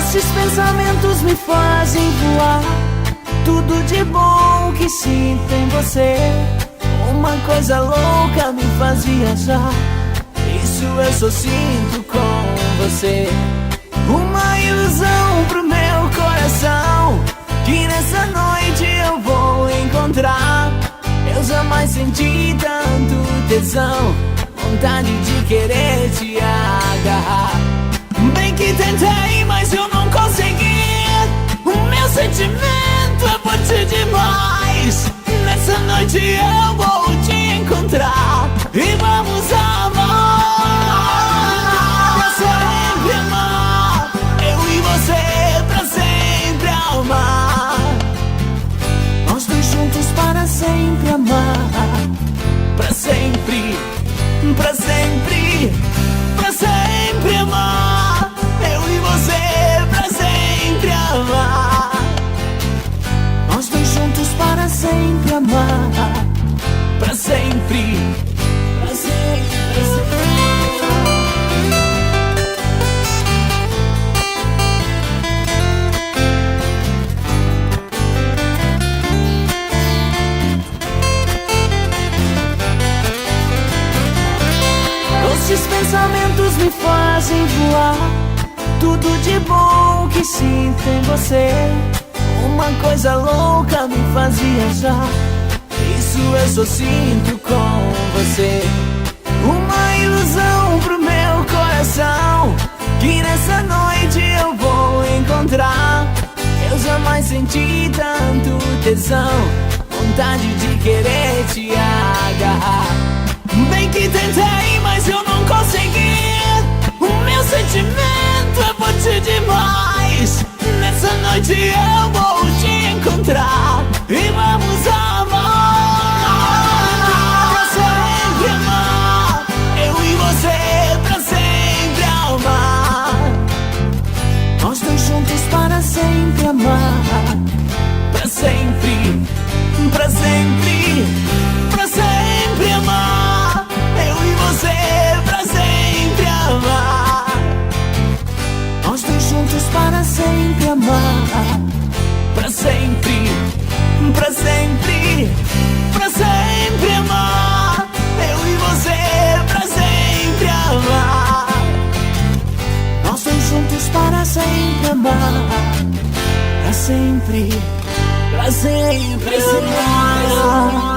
Esses pensamentos me fazem voar. Tudo de bom que sinto em você. Uma coisa louca me faz viajar. Isso eu só sinto com você. Uma ilusão pro meu coração, que nessa noite eu vou encontrar. Eu jamais senti tanto tesão, vontade de querer te agarrar. Bem que tentei, mas eu não consegui. O meu sentimento é forte demais. Nessa noite eu vou te encontrar e vamos amar. Pra sempre amar, eu e você pra sempre amar. Nós dois juntos para sempre amar. Pra sempre, pra sempre, pra sempre amar. Eu e você pra sempre amar. Nós dois juntos para sempre amar. Pra sempre, pra sempre, pra sempre. Esses pensamentos me fazem voar. Tudo de bom que sinto em você. Uma coisa louca me faz viajar. Isso eu só sinto com você. Uma ilusão pro meu coração, que nessa noite eu vou encontrar. Eu jamais senti tanto tesão, vontade de querer te agarrar. Bem que tentei, mas eu não consegui. O meu sentimento é forte demais. Nessa noite eu vou te encontrar e vamos amar. Pra sempre amar, eu e você pra sempre amar. Nós dois juntos para sempre amar. Pra sempre, pra sempre, pra sempre amar. Eu e você pra sempre amar. Nós dois juntos para sempre amar. Pra sempre, pra sempre, pra sempre amar. Eu e você pra sempre amar. Nós dois juntos para sempre amar. Pra sempre, pra sempre amar.